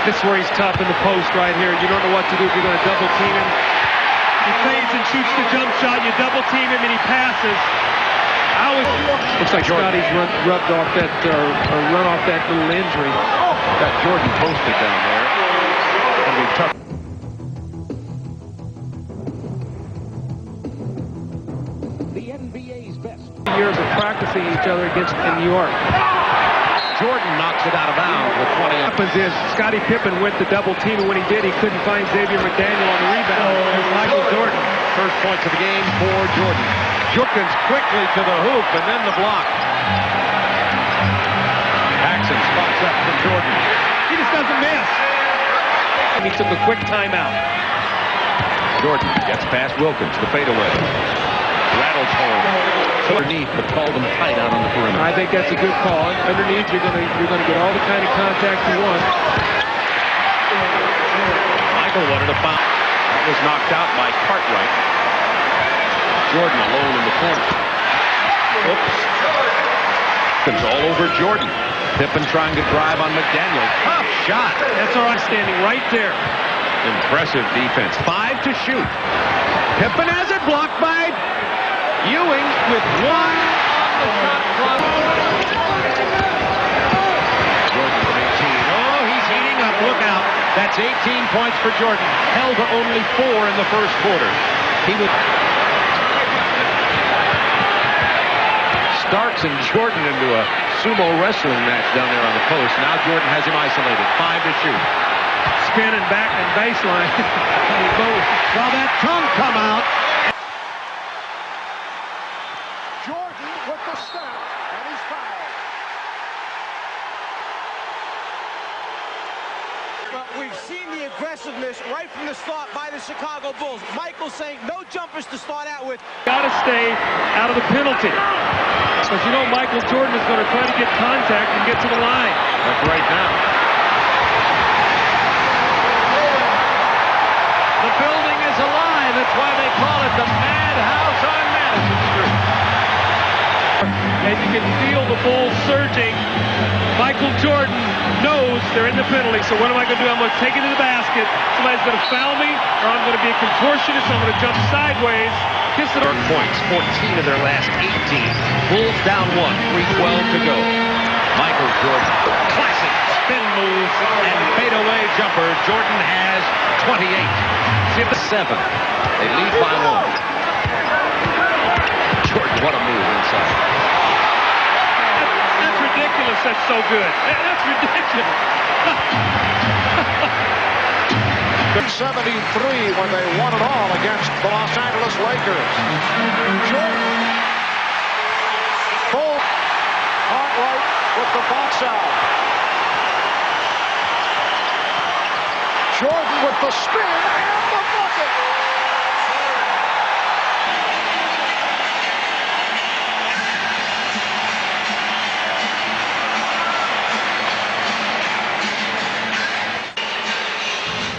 This is where he's tough in the post right here. You don't know what to do if you're going to double team him. He fades and shoots the jump shot. You double team him and he passes. Looks like Scotty's rubbed off that or run off that little injury. Got Jordan posted down there. It'll be tough. The NBA's best. Years of practicing each other against in New York. Jordan knocks it out of bounds with 20. What happens is Scottie Pippen went to double team, and when he did, he couldn't find Xavier McDaniel on the rebound. There's Michael Jordan. First points of the game for Jordan. Jurkins quickly to the hoop and then the block. Paxson spots up for Jordan. He just doesn't miss. And he took a quick timeout. Jordan gets past Wilkins, the fadeaway. Rattles home. Underneath, but called him tight out on the perimeter. I think that's a good call. Underneath, you're gonna get all the kind of contact you want. Michael wanted a foul. That was knocked out by Cartwright. Jordan alone in the corner. Oops. It's all over Jordan. Pippen trying to drive on McDaniel. Tough shot. That's all right, standing right there. Impressive defense. 5 to shoot. Pippen has it blocked by Ewing with 1 on the shot clock. Jordan from 18. Oh, he's heating up. Look out. That's 18 points for Jordan. Held to only 4 in the first quarter. He would... Starks and Jordan into a sumo wrestling match down there on the post. Now Jordan has him isolated. 5 to shoot. Spinning back and baseline. Saw that tongue come out. Jordan with the step, and he's fouled. But we've seen the aggressiveness right from the start by the Chicago Bulls. Michael saying no jumpers to start out with. Got to stay out of the penalty. Because you know Michael Jordan is going to try to get contact and get to the line. That's right now. The building is alive. That's why they call it the Madhouse on Madison Street. And you can feel the Bulls surging. Michael Jordan knows they're in the penalty, so what am I going to do? I'm going to take it to the basket. Somebody's going to foul me, or I'm going to be a contortionist. I'm going to jump sideways. Kiss it. Points, 14 of their last 18. Bulls down 1, 3:12 to go. Michael Jordan, classic spin move and fadeaway jumper. Jordan has 28. 7. They lead by 1. Jordan, what a move inside. That's ridiculous. That's so good. That's ridiculous. 73 when they won it all against the Los Angeles Lakers. Jordan. Full. Cartwright with the box out. Jordan with the spin and the bucket.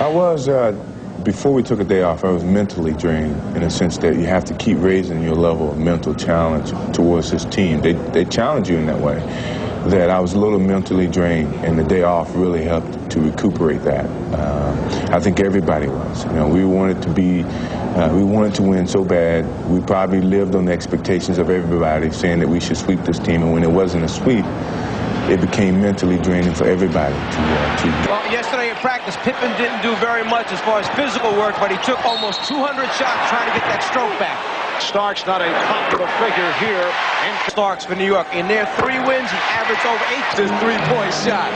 I was, before we took a day off, I was mentally drained in a sense that you have to keep raising your level of mental challenge towards this team. They challenge you in that way. That I was a little mentally drained, and the day off really helped to recuperate that. I think everybody was. You know, we wanted to win so bad. We probably lived on the expectations of everybody, saying that we should sweep this team, and when it wasn't a sweep, it became mentally draining for everybody to Well, yesterday in practice, Pippen didn't do very much as far as physical work, but he took almost 200 shots trying to get that stroke back. Starks not a popular figure here. And Starks for New York. In their 3 wins, he averaged over 8 to 3-point shot.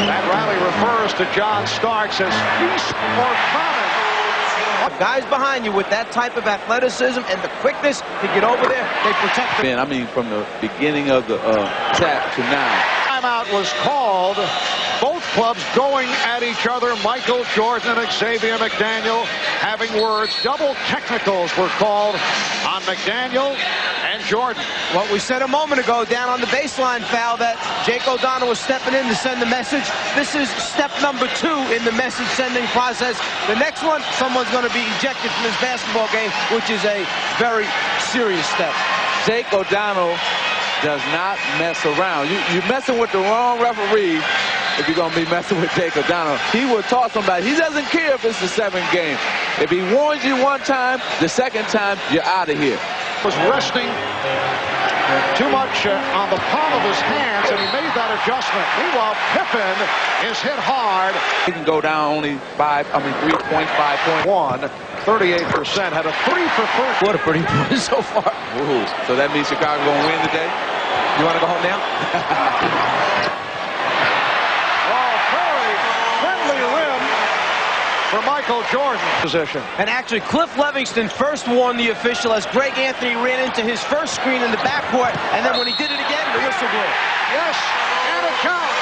that rally refers to John Starks as feast or famine. Guys behind you with that type of athleticism and the quickness to get over there, they protect them. I mean, from the beginning of the attack to now. Timeout was called. Both clubs going at each other. Michael Jordan and Xavier McDaniel having words. Double technicals were called on McDaniel and Jordan. What we said a moment ago down on the baseline foul that Jake O'Donnell was stepping in to send the message. This is step number 2 in the message sending process. The next one, someone's going to be ejected from this basketball game, which is a very serious step. Jake O'Donnell does not mess around. You're messing with the wrong referee if you're going to be messing with Jake O'Donnell. He will toss somebody. He doesn't care if it's the 7th game. If he warns you one time, the second time, you're out of here. Was resting too much on the palm of his hands, and he made that adjustment. Meanwhile, Pippen is hit hard. He can go down only 3.5 points. 38%, had a 3 for 30. What a pretty point so far. Ooh, so that means Chicago going to win today? You want to go home now? Oh, very friendly rim for Michael Jordan. Position. And actually, Cliff Levingston first warned the official as Greg Anthony ran into his first screen in the backcourt, and then when he did it again, the whistle blew. Yes, and it counts.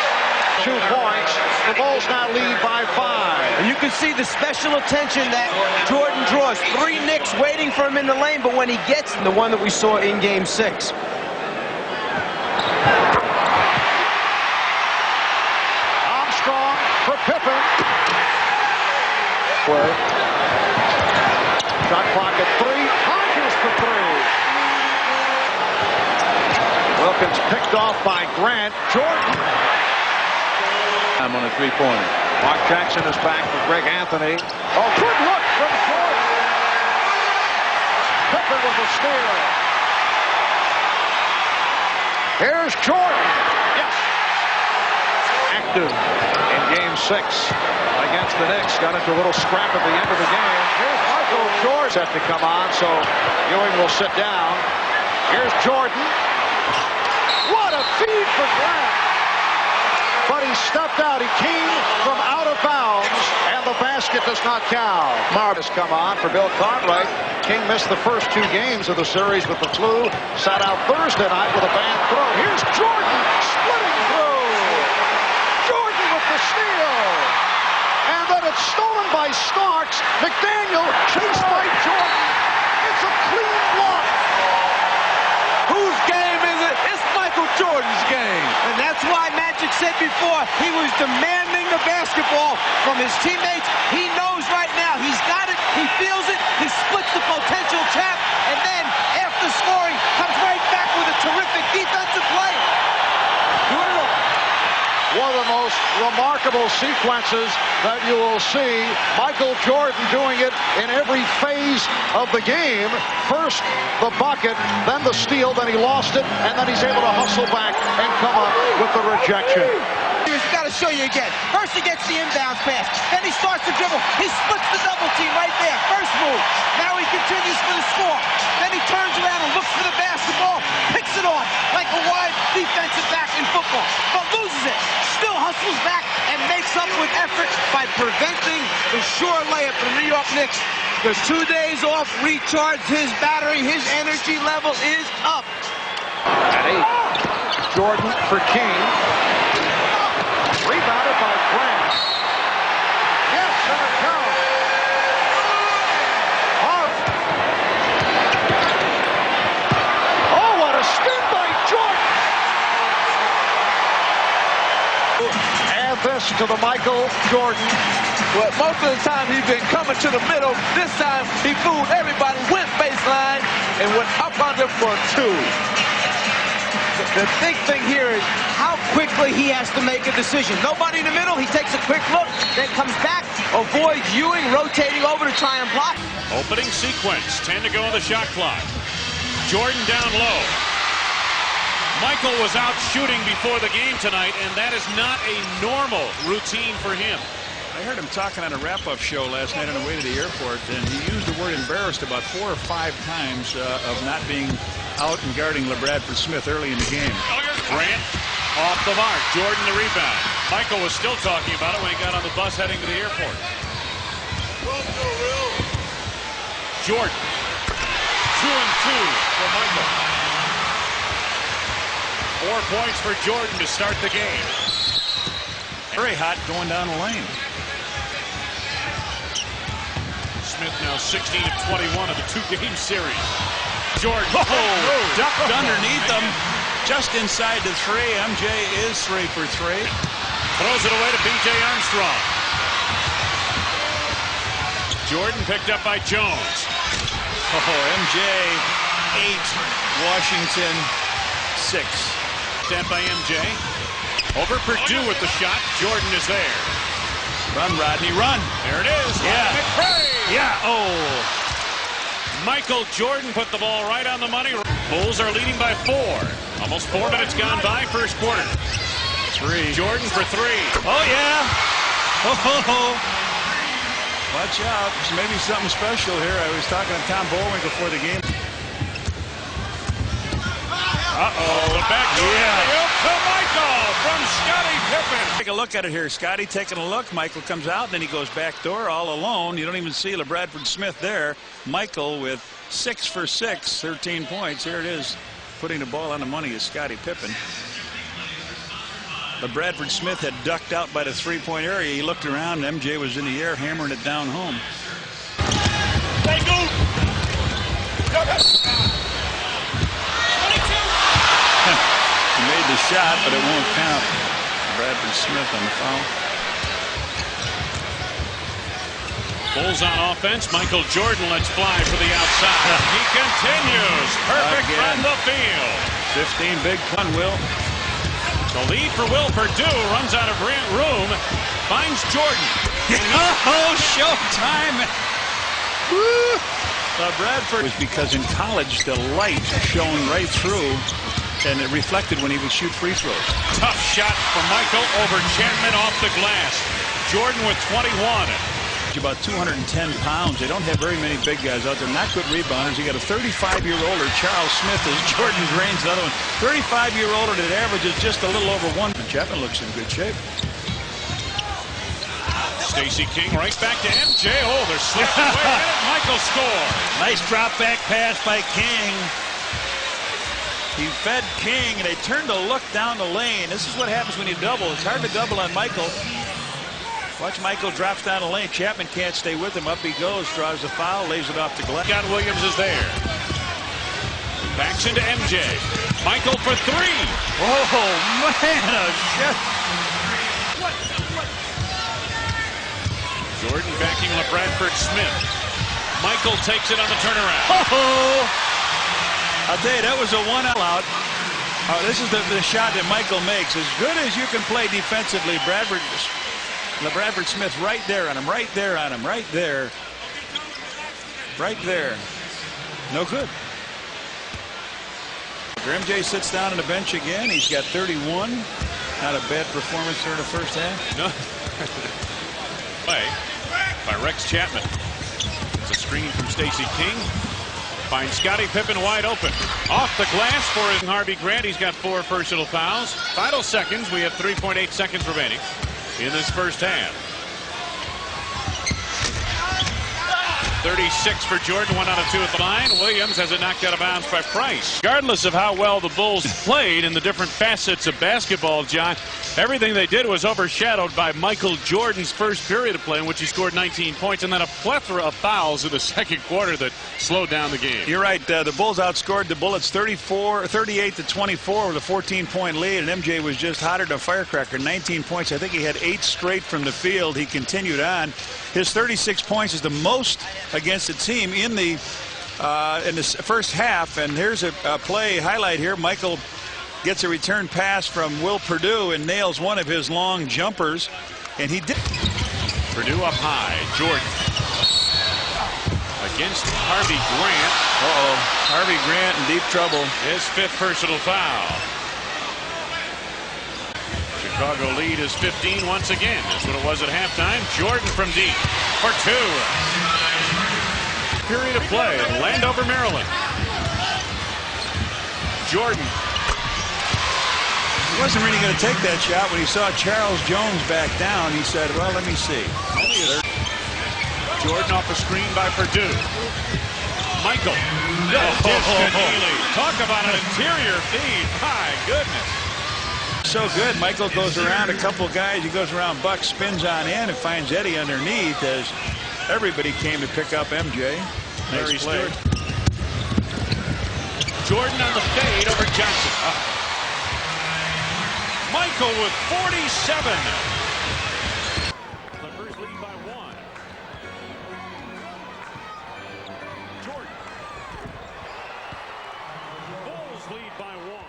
2 points. The Bulls now lead by 5. And you can see the special attention that Jordan draws. 3 Knicks waiting for him in the lane, but when he gets the one that we saw in Game 6. Armstrong for Pippen. Shot clock at 3. Hodges for 3. Wilkins picked off by Grant. Jordan. I'm on a 3-pointer. Mark Jackson is back for Greg Anthony. Oh, good look from Jordan. Pippen with a steal. Here's Jordan. Yes. Active in Game 6 against the Knicks. Got into a little scrap at the end of the game. Here's Michael Jordan set to come on, so Ewing will sit down. Here's Jordan. What a feed for Grant. But he stepped out. He came from out of bounds, and the basket does not count. Marv has come on for Bill Cartwright. King missed the first 2 games of the series with the flu. Sat out Thursday night with a bad throw. Here's Jordan splitting through. Jordan with the steal. And then it's stolen by Starks. McDaniel chased by Jordan. It's a clean block. Whose game is it? It's Michael Jordan's game. And that's why Magic said before he was demanding the basketball from his teammates. He knows right now he's got it. He feels it. He splits the potential trap. And then after scoring, comes right back with a terrific defensive play. One of the most remarkable sequences that you will see. Michael Jordan doing it in every phase of the game. First the bucket, then the steal, then he lost it, and then he's able to hustle back and come up with the rejection. He's got to show you again. First he gets the inbounds pass, then he starts to dribble. He splits the double team right there. First move. Now he continues for the score. Then he turns around and looks for the basketball, picks it off like a wide defensive back in football, but loses it. Still hustles back and makes up with effort by preventing the sure layup for the New York Knicks. The 2 days off recharged his battery. His energy level is up. At 8, Jordan for King. Rebounded by Grant. Yes, and it counts. Oh, what a spin by Jordan. Add this to the Michael Jordan. Well, most of the time he's been coming to the middle. This time he fooled everybody, went baseline, and went up under for 2. The big thing here is how quickly he has to make a decision. Nobody in the middle. He takes a quick look, then comes back, avoids Ewing, rotating over to try and block. Opening sequence, 10 to go on the shot clock. Jordan down low. Michael was out shooting before the game tonight, and that is not a normal routine for him. I heard him talking on a wrap-up show last night on the way to the airport, and he used the word embarrassed about 4 or 5 times of not being out and guarding LaBradford Smith early in the game. Grant off the mark. Jordan the rebound. Michael was still talking about it when he got on the bus heading to the airport. Jordan. 2 and 2 for Michael. 4 points for Jordan to start the game. Very hot going down the lane. Smith now 16 of 21 of the 2-game series. Jordan. Ducked underneath him. Just inside the 3. MJ is 3 for 3. Throws it away to B.J. Armstrong. Jordan picked up by Jones. MJ 8. Washington 6. Stand by MJ. Over Purdue with the shot. Jordan is there. Run, Rodney, run. There it is. Yeah. McRae. Yeah. Oh. Michael Jordan put the ball right on the money. Bulls are leading by 4. Almost 4 minutes gone by first quarter. 3. Jordan for 3. Oh, yeah. Oh. Watch out. There's maybe something special here. I was talking to Tom Bowling before the game. The back door to Michael from Scottie Pippen. Take a look at it here. Scottie taking a look. Michael comes out, then he goes back door all alone. You don't even see LaBradford Smith there. Michael with 6 for 6, 13 points. Here it is. Putting the ball on the money is Scottie Pippen. LaBradford Smith had ducked out by the three-point area. He looked around, and MJ was in the air hammering it down home. They go. He made the shot, but it won't count. Bradford Smith on the foul. Bulls on offense. Michael Jordan lets fly for the outside. He continues. Perfect from the field. 15 big one, Will. The lead for Will Purdue runs out of room. Finds Jordan. Oh, showtime. Bradford was because in college the light shone right through and it reflected when he would shoot free throws. Tough shot from Michael over Chapman off the glass. Jordan with 21. About 210 pounds. They don't have very many big guys out there. Not good rebounders. You got a 35-year-older, Charles Smith, is Jordan Green's another one. 35-year-older that averages just a little over 1. Chapman looks in good shape. Stacey King right back to MJ. Oh, they're slipping away at it. Michael scores. Nice drop back pass by King. He fed King, and they turned to look down the lane. This is what happens when you double. It's hard to double on Michael. Watch Michael drops down the lane. Chapman can't stay with him. Up he goes, draws the foul, lays it off the glass. Scott Williams is there. Backs into MJ. Michael for 3. Oh, man, a shot. Jordan backing LaBradford Smith. Michael takes it on the turnaround. Oh, I'll tell you, that was a one-out. This is the shot that Michael makes. As good as you can play defensively, LaBradford Smith right there on him, right there on him, right there. Right there. No good. MJ sits down on the bench again. He's got 31. Not a bad performance during the first half. No. Play by Rex Chapman. It's a screen from Stacey King. Finds Scottie Pippen wide open. Off the glass for Harvey Grant. He's got 4 personal fouls. Final seconds. We have 3.8 seconds remaining in this first half. 36 for Jordan, 1 out of 2 at the line. Williams has it knocked out of bounds by Price. Regardless of how well the Bulls played in the different facets of basketball, John, everything they did was overshadowed by Michael Jordan's first period of play in which he scored 19 points and then a plethora of fouls in the second quarter that slowed down the game. You're right. The Bulls outscored the Bullets 38-24 with a 14-point lead, and MJ was just hotter than a firecracker. 19 points. I think he had 8 straight from the field. He continued on. His 36 points is the most against the team in the first half. And here's a play highlight here. Michael gets a return pass from Will Purdue and nails one of his long jumpers. And he did. Purdue up high. Jordan against Harvey Grant. Harvey Grant in deep trouble. His 5th personal foul. Chicago lead is 15 once again. That's what it was at halftime. Jordan from deep for 2. Period of play in Landover, Maryland. Jordan. He wasn't really going to take that shot when he saw Charles Jones back down. He said, well, let me see. Jordan off a screen by Purdue. Michael. Talk about an interior feed. My goodness. So good. Michael goes around a couple guys. He goes around Buck, spins on in, and finds Eddie underneath as everybody came to pick up MJ. Nice play. Jordan on the fade over Johnson. Michael with 47. Clippers lead by 1. Jordan. Bulls lead by 1.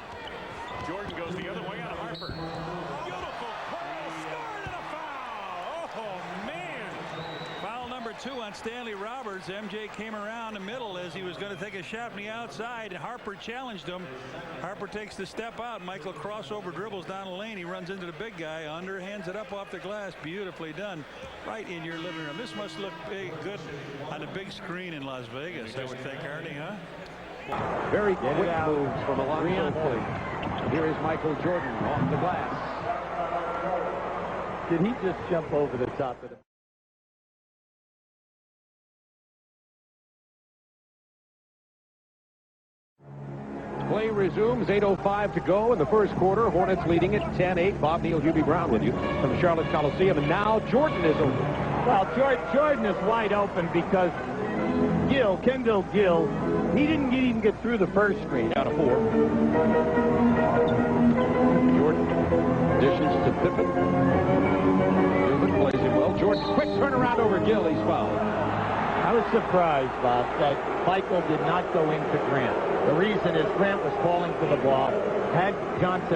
Jordan goes the other way on Harper. Beautiful 2 on Stanley Roberts. MJ came around the middle as he was going to take a shot from the outside. Harper challenged him. Harper takes the step out. Michael crossover dribbles down the lane. He runs into the big guy, underhands it up off the glass. Beautifully done, right in your living room. This must look good on the big screen in Las Vegas, I would think, Artie, huh? Very quick moves from Alonzo Mourning. Here is Michael Jordan off the glass. Did he just jump over the top of the... Play resumes, 8:05 to go in the first quarter. Hornets leading it 10-8. Bob Neal, Hubie Brown with you from Charlotte Coliseum. And now Jordan is open. Well, Jordan is wide open because Kendall Gill, he didn't even get through the first screen. Out of 4. Jordan dishes to Pippen. Pippen plays it well. Jordan, quick turnaround over Gill. He's fouled. I was surprised, Bob, that Michael did not go into Grant. The reason is Grant was calling for the ball, had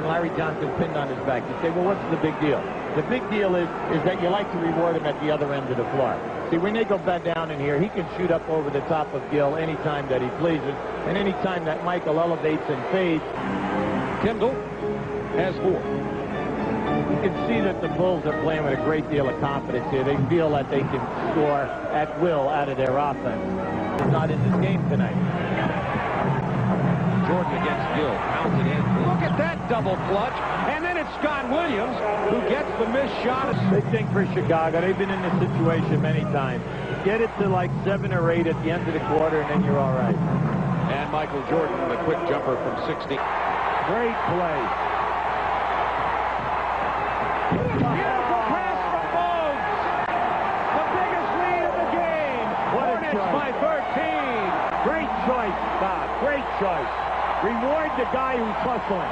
Larry Johnson pinned on his back. You say, well, what's the big deal? The big deal is that you like to reward him at the other end of the floor. See, when they go back down in here, he can shoot up over the top of Gill anytime that he pleases, and anytime that Michael elevates and fades. Kendall has 4. You can see that the Bulls are playing with a great deal of confidence here. They feel that they can score at will out of their offense. They're not in this game tonight. Jordan against Gill. Pounds it in. Look at that double clutch. And then it's Scott Williams who gets the missed shot. Big thing for Chicago. They've been in this situation many times. Get it to like 7 or 8 at the end of the quarter, and then you're all right. And Michael Jordan, the quick jumper from 60. Great play. Beautiful pass from Bogues. The biggest lead of the game. Hornets by 13. Great choice, Bob. Great choice. Reward the guy who's hustling.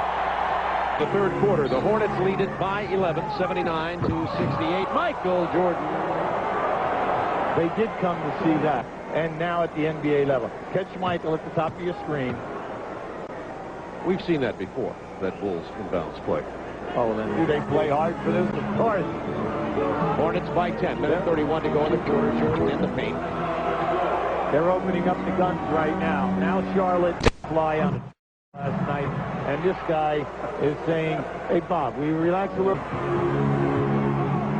The third quarter, the Hornets lead it by 11, 79-68. Michael Jordan. They did come to see that. And now at the NBA level. Catch Michael at the top of your screen. We've seen that before, that Bulls inbounds play. Oh, then do they play hard for this? Of course. Hornets by 10, minute 31 to go in the quarter. Jordan in the paint. They're opening up the guns right now. Now Charlotte fly on it last night. And this guy is saying, hey, Bob, will you relax a little?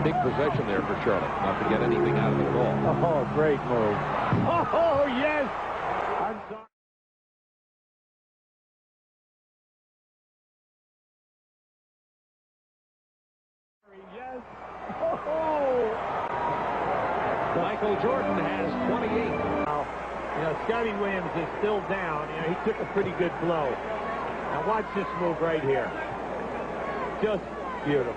Big possession there for Charlotte, not to get anything out of it at all. Oh, great move. Oh, yes. I'm sorry. Yes. Oh. Michael Jordan has 28. Now, Scotty Williams is still down. He took a pretty good blow. Now watch this move right here. Just beautiful.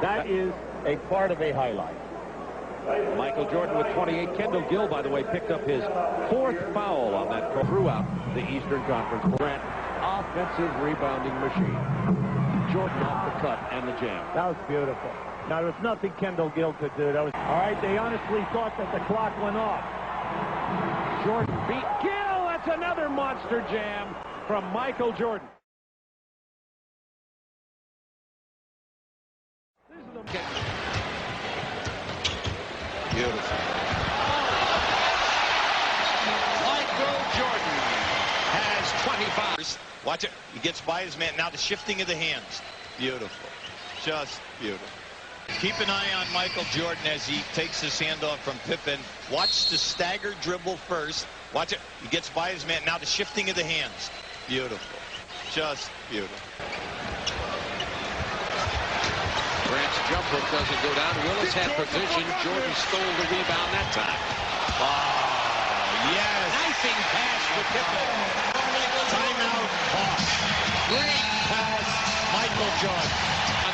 That is a part of a highlight. Michael Jordan with 28. Kendall Gill, by the way, picked up his 4th foul on that throughout the Eastern Conference. Grant, offensive rebounding machine. Jordan off the cut and the jam. That was beautiful. Now, there was nothing Kendall Gill could do. All right, they honestly thought that the clock went off. Jordan beat Gill. That's another monster jam from Michael Jordan. Beautiful. Michael Jordan has 25. Watch it. He gets by his man. Now the shifting of the hands. Beautiful. Just beautiful. Keep an eye on Michael Jordan as he takes his handoff from Pippen. Watch the stagger dribble first. Watch it. He gets by his man. Now the shifting of the hands. Beautiful. Just beautiful. Grant's jump hook doesn't go down. Willis had position. Jordan stole the rebound that time. Oh, yes. Knifing pass to Pippen. Timeout. Hawks. Great pass. Michael Jordan.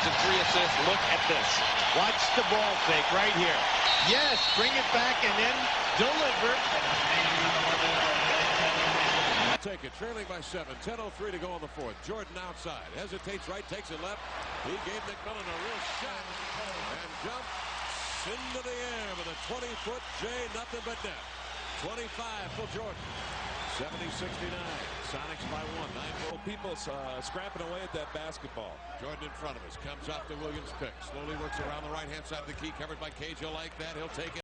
3 assists. Look at this. Watch the ball fake right here. Yes, bring it back and then deliver. Take it, trailing by 7. 10:03 to go on the 4th. Jordan outside. Hesitates right, takes it left. He gave McMillan a real shot. And jumps into the air with a 20-foot J, nothing but net. 25 for Jordan. 70-69. Sonics by 1. 9 people scrapping away at that basketball. Jordan in front of us. Comes off the Williams pick. Slowly works around the right-hand side of the key. Covered by Cage. He'll like that. He'll take it.